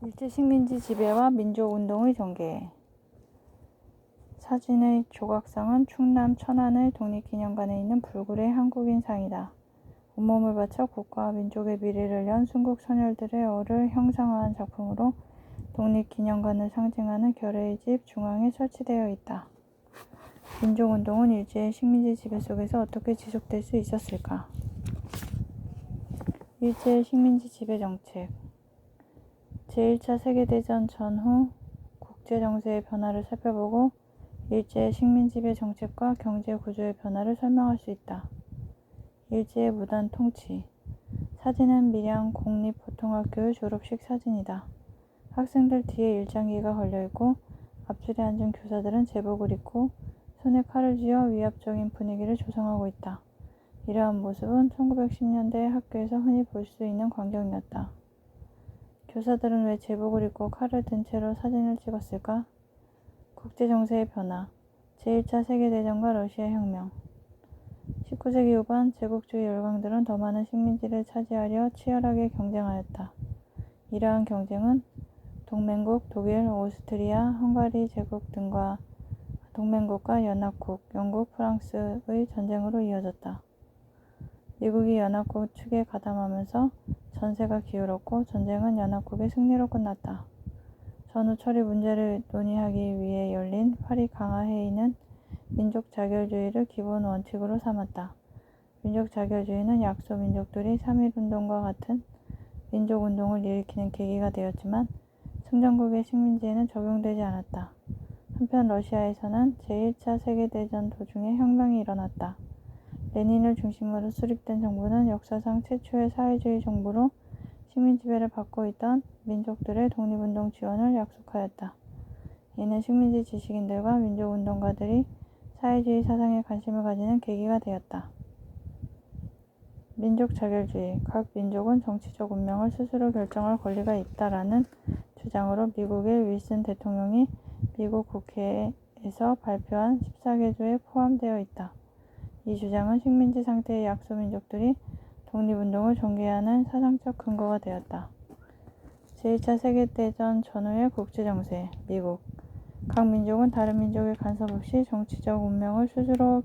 일제 식민지 지배와 민족운동의 전개. 사진의 조각상은 충남 천안의 독립기념관에 있는 불굴의 한국인 상이다. 온몸을 바쳐 국가와 민족의 미래를 연 순국 선열들의 얼을 형상화한 작품으로 독립기념관을 상징하는 결의의 집 중앙에 설치되어 있다. 민족운동은 일제의 식민지 지배 속에서 어떻게 지속될 수 있었을까? 일제의 식민지 지배 정책. 제1차 세계대전 전후 국제정세의 변화를 살펴보고 일제의 식민지배 정책과 경제구조의 변화를 설명할 수 있다. 일제의 무단 통치. 사진은 밀양 공립보통학교의 졸업식 사진이다. 학생들 뒤에 일장기가 걸려있고 앞줄에 앉은 교사들은 제복을 입고 손에 칼을 쥐어 위압적인 분위기를 조성하고 있다. 이러한 모습은 1910년대 학교에서 흔히 볼 수 있는 광경이었다. 교사들은 왜 제복을 입고 칼을 든 채로 사진을 찍었을까? 국제정세의 변화. 제1차 세계대전과 러시아 혁명. 19세기 후반 제국주의 열강들은 더 많은 식민지를 차지하려 치열하게 경쟁하였다. 이러한 경쟁은 동맹국 독일, 오스트리아, 헝가리 제국 등과 동맹국과 연합국, 영국, 프랑스의 전쟁으로 이어졌다. 미국이 연합국 측에 가담하면서 전세가 기울었고 전쟁은 연합국의 승리로 끝났다. 전후 처리 문제를 논의하기 위해 열린 파리 강화회의는 민족 자결주의를 기본 원칙으로 삼았다. 민족 자결주의는 약소 민족들이 3.1운동과 같은 민족운동을 일으키는 계기가 되었지만 승전국의 식민지에는 적용되지 않았다. 한편 러시아에서는 제1차 세계대전 도중에 혁명이 일어났다. 레닌을 중심으로 수립된 정부는 역사상 최초의 사회주의 정부로 식민지배를 받고 있던 민족들의 독립운동 지원을 약속하였다. 이는 식민지 지식인들과 민족운동가들이 사회주의 사상에 관심을 가지는 계기가 되었다. 민족 자결주의. 각 민족은 정치적 운명을 스스로 결정할 권리가 있다라는 주장으로 미국의 윌슨 대통령이 미국 국회에서 발표한 14개조에 포함되어 있다. 이 주장은 식민지 상태의 약소 민족들이 독립운동을 전개하는 사상적 근거가 되었다. 제1차 세계대전 전후의 국제정세. 미국. 각 민족은 다른 민족의 간섭 없이 정치적 운명을 스스로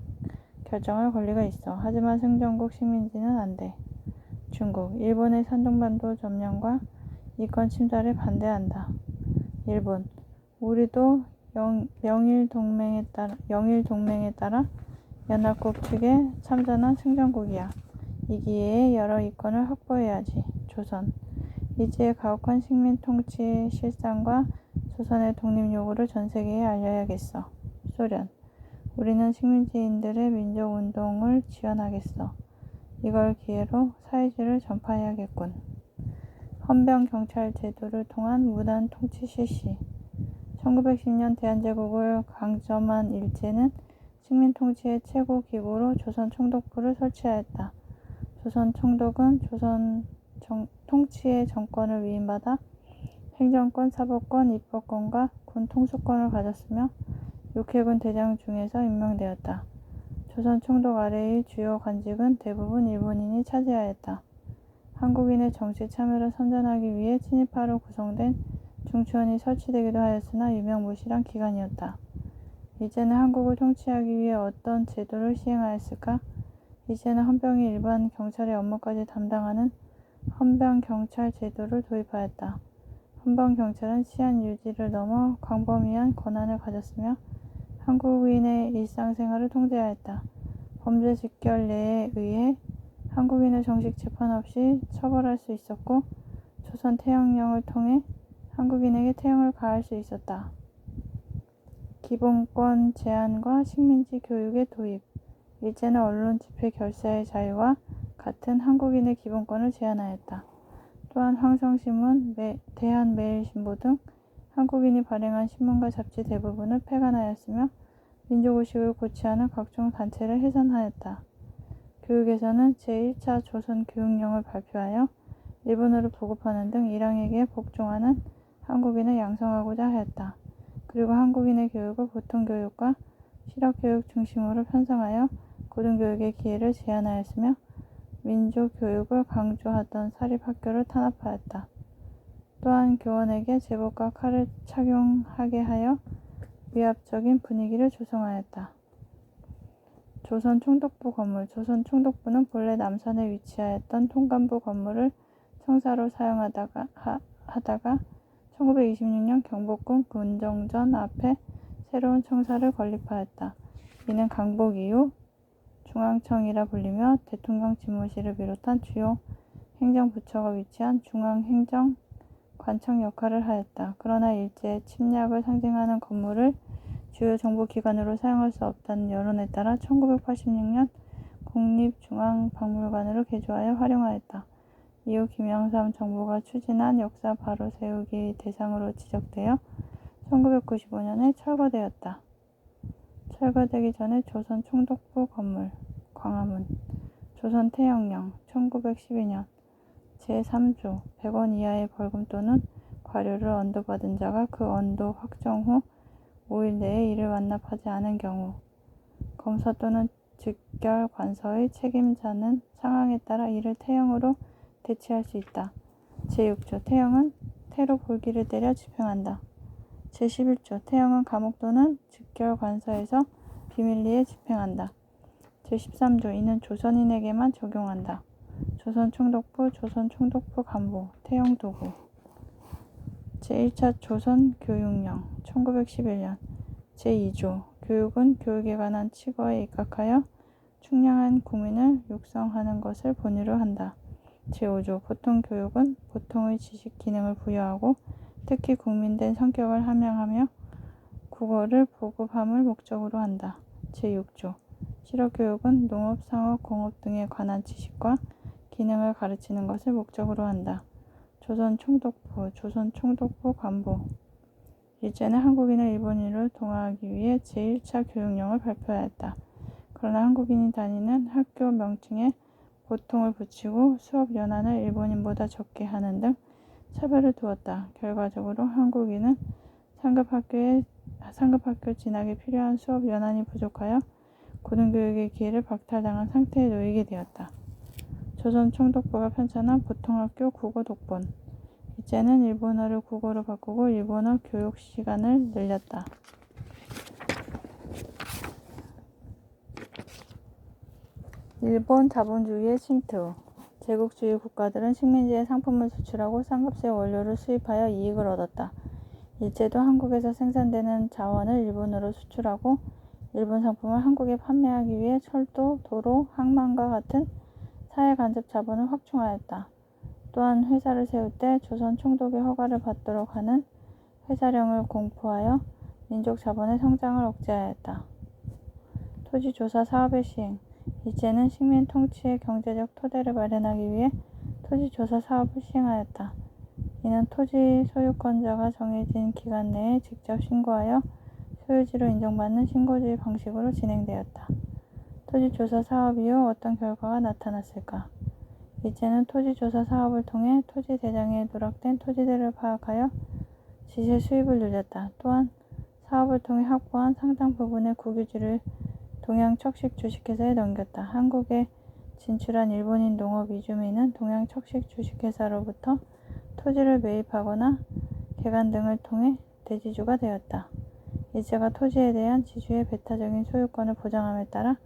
결정할 권리가 있어. 하지만 승전국 식민지는 안 돼. 중국. 일본의 산둥반도 점령과 이권 침탈에 반대한다. 일본. 우리도 영일 동맹에 따라 연합국 측에 참전한 승전국이야. 이 기회에 여러 이권을 확보해야지. 조선. 일제의 가혹한 식민 통치의 실상과 조선의 독립 요구를 전 세계에 알려야겠어. 소련. 우리는 식민지인들의 민족운동을 지원하겠어. 이걸 기회로 사회주의를 전파해야겠군. 헌병경찰 제도를 통한 무단 통치 실시. 1910년 대한제국을 강점한 일제는 식민 통치의 최고 기구로 조선 총독부를 설치하였다. 조선 총독은 조선 통치의 정권을 위임받아 행정권, 사법권, 입법권과 군 통수권을 가졌으며 육해군 대장 중에서 임명되었다. 조선 총독 아래의 주요 관직은 대부분 일본인이 차지하였다. 한국인의 정치 참여를 선전하기 위해 친일파로 구성된 중추원이 설치되기도 하였으나 유명무실한 기관이었다. 이제는 한국을 통치하기 위해 어떤 제도를 시행하였을까? 이제는 헌병이 일반 경찰의 업무까지 담당하는 헌병경찰 제도를 도입하였다. 헌병경찰은 치안 유지를 넘어 광범위한 권한을 가졌으며 한국인의 일상생활을 통제하였다. 범죄 직결 내에 의해 한국인을 정식 재판 없이 처벌할 수 있었고 조선 태형령을 통해 한국인에게 태형을 가할 수 있었다. 기본권 제한과 식민지 교육의 도입. 일제는 언론 집회 결사의 자유와 같은 한국인의 기본권을 제한하였다. 또한 황성신문, 대한매일신보 등 한국인이 발행한 신문과 잡지 대부분을 폐간하였으며 민족의식을 고취하는 각종 단체를 해산하였다. 교육에서는 제1차 조선교육령을 발표하여 일본어를 보급하는 등 일항에게 복종하는 한국인을 양성하고자 하였다. 그리고 한국인의 교육을 보통교육과 실업교육 중심으로 편성하여 고등교육의 기회를 제한하였으며 민족교육을 강조하던 사립학교를 탄압하였다. 또한 교원에게 제복과 칼을 착용하게 하여 위압적인 분위기를 조성하였다. 조선 총독부 건물. 조선 총독부는 본래 남산에 위치하였던 통감부 건물을 청사로 사용하다가 1926년 경복궁 군정전 앞에 새로운 청사를 건립하였다. 이는 강복 이후 중앙청이라 불리며 대통령 집무실을 비롯한 주요 행정부처가 위치한 중앙행정관청 역할을 하였다. 그러나 일제의 침략을 상징하는 건물을 주요 정보기관으로 사용할 수 없다는 여론에 따라 1986년 국립중앙박물관으로 개조하여 활용하였다. 이후 김영삼 정부가 추진한 역사 바로 세우기 대상으로 지적되어 1995년에 철거되었다. 철거되기 전에 조선 총독부 건물, 광화문, 조선 태영령, 1912년 제3조 100원 이하의 벌금 또는 과료를 언도받은 자가 그 언도 확정 후 5일 내에 이를 완납하지 않은 경우 검사 또는 즉결 관서의 책임자는 상황에 따라 이를 태형으로 대치할 수 있다. 제6조 태형은 태로 볼기를 때려 집행한다. 제11조 태형은 감옥 또는 즉결 관서에서 비밀리에 집행한다. 제13조 이는 조선인에게만 적용한다. 조선 총독부, 조선 총독부 간부, 태형 도구. 제1차 조선 교육령 1911년 제2조 교육은 교육에 관한 칙어에 입각하여 충량한 국민을 육성하는 것을 본의로 한다. 제5조 보통 교육은 보통의 지식 기능을 부여하고 특히 국민된 성격을 함양하며 국어를 보급함을 목적으로 한다. 제6조 실업교육은 농업, 상업, 공업 등에 관한 지식과 기능을 가르치는 것을 목적으로 한다. 조선 총독부, 조선 총독부 간부. 일제는 한국인을 일본인으로 동화하기 위해 제1차 교육령을 발표하였다. 그러나 한국인이 다니는 학교 명칭에 보통을 붙이고 수업 연한을 일본인보다 적게 하는 등 차별을 두었다. 결과적으로 한국인은 상급학교 진학에 필요한 수업 연한이 부족하여 고등교육의 기회를 박탈당한 상태에 놓이게 되었다. 조선 총독부가 편찬한 보통학교 국어 독본. 이제는 일본어를 국어로 바꾸고 일본어 교육 시간을 늘렸다. 일본 자본주의의 침투. 제국주의 국가들은 식민지에 상품을 수출하고 싼값의 원료를 수입하여 이익을 얻었다. 일제도 한국에서 생산되는 자원을 일본으로 수출하고 일본 상품을 한국에 판매하기 위해 철도, 도로, 항만과 같은 사회간접 자본을 확충하였다. 또한 회사를 세울 때 조선 총독의 허가를 받도록 하는 회사령을 공포하여 민족 자본의 성장을 억제하였다. 토지조사 사업의 시행. 일제는 식민 통치의 경제적 토대를 마련하기 위해 토지조사 사업을 시행하였다. 이는 토지 소유권자가 정해진 기간 내에 직접 신고하여 소유지로 인정받는 신고주의 방식으로 진행되었다. 토지조사 사업 이후 어떤 결과가 나타났을까? 일제는 토지조사 사업을 통해 토지 대장에 누락된 토지들을 파악하여 지세 수입을 늘렸다. 또한 사업을 통해 확보한 상당 부분의 국유지를 동양척식 주식회사에 넘겼다. 한국에 진출한 일본인 농업 이주민은 동양척식 주식회사로부터 토지를 매입하거나 개간 등을 통해 대지주가 되었다. 일제가 토지에 대한 지주의 배타적인 소유권을 보장함에 따라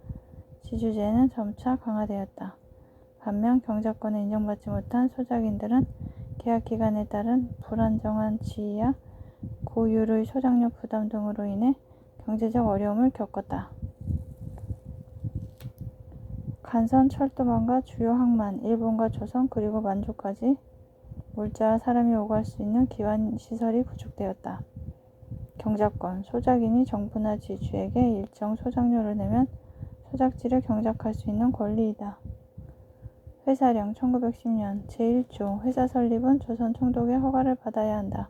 지주제는 점차 강화되었다. 반면 경작권을 인정받지 못한 소작인들은 계약기간에 따른 불안정한 지위와 고율의 소장료 부담 등으로 인해 경제적 어려움을 겪었다. 간선 철도망과 주요 항만, 일본과 조선 그리고 만주까지 물자와 사람이 오갈 수 있는 기반시설이 구축되었다. 경작권, 소작인이 정부나 지주에게 일정 소작료를 내면 소작지를 경작할 수 있는 권리이다. 회사령 1910년 제1조 회사 설립은 조선 총독의 허가를 받아야 한다.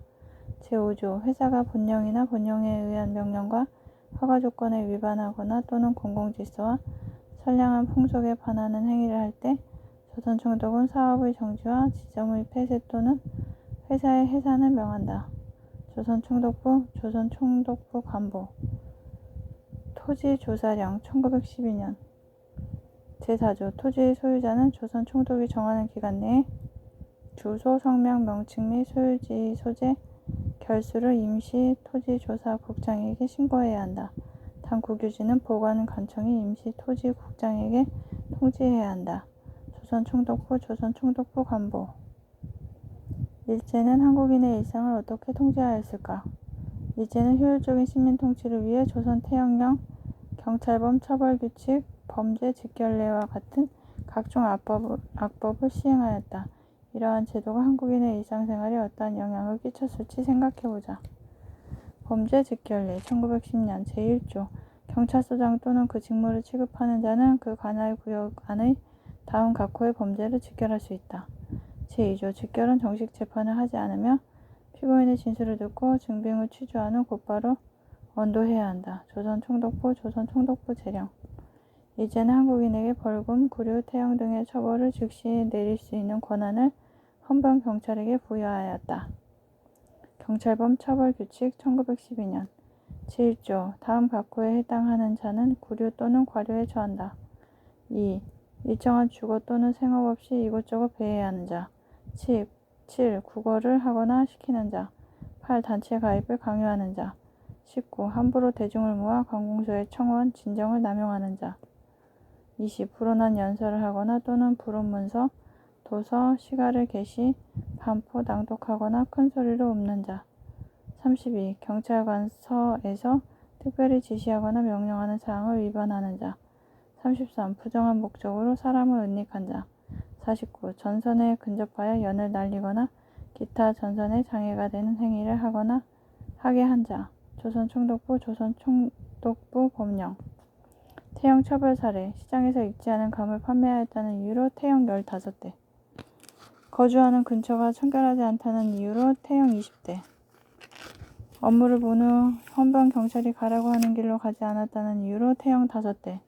제5조 회사가 본령이나 본령에 의한 명령과 허가 조건에 위반하거나 또는 공공질서와 선량한 풍속에 반하는 행위를 할 때 조선 총독은 사업의 정지와 지점의 폐쇄 또는 회사의 해산을 명한다. 조선 총독부, 조선 총독부 간부. 토지조사령 1912년 제4조 토지의 소유자는 조선 총독이 정하는 기간 내에 주소, 성명, 명칭 및 소유지 소재, 결수를 임시토지조사국장에게 신고해야 한다. 단 국유지는 보관관청이 임시토지국장에게 통지해야 한다. 조선총독부, 조선총독부 관보. 일제는 한국인의 일상을 어떻게 통제하였을까? 일제는 효율적인 시민통치를 위해 조선 태형령, 경찰범 처벌규칙, 범죄 직결례와 같은 각종 악법을 시행하였다. 이러한 제도가 한국인의 일상생활에 어떠한 영향을 끼쳤을지 생각해보자. 범죄 직결례 1910년 제1조 경찰서장 또는 그 직무를 취급하는 자는 그 관할 구역 안의 다음 각호의 범죄를 직결할 수 있다. 제2조 직결은 정식 재판을 하지 않으며 피고인의 진술을 듣고 증빙을 취조한 후 곧바로 언도해야 한다. 조선총독부, 조선총독부 재령. 일제는 한국인에게 벌금, 구류, 태형 등의 처벌을 즉시 내릴 수 있는 권한을 헌병경찰에게 부여하였다. 경찰범 처벌규칙 1912년 제1조 다음 각호에 해당하는 자는 구류 또는 과료에 처한다. 2. 일정한 주거 또는 생업 없이 이곳저곳 배회하는 자. 7. 국어를 하거나 시키는 자. 8. 단체 가입을 강요하는 자. 19. 함부로 대중을 모아 관공서의 청원, 진정을 남용하는 자. 20. 불온한 연설을 하거나 또는 불온문서, 도서, 시가를 게시, 반포, 낭독하거나 큰 소리로 읊는 자. 32. 경찰관서에서 특별히 지시하거나 명령하는 사항을 위반하는 자. 33. 부정한 목적으로 사람을 은닉한 자. 49. 전선에 근접하여 연을 날리거나 기타 전선에 장애가 되는 행위를 하게 한 자. 조선총독부, 조선총독부 법령. 태형 처벌 사례. 시장에서 익지 않은 감을 판매하였다는 이유로 태형 15대. 거주하는 근처가 청결하지 않다는 이유로 태형 20대. 업무를 본 후 헌병경찰이 가라고 하는 길로 가지 않았다는 이유로 태형 5대.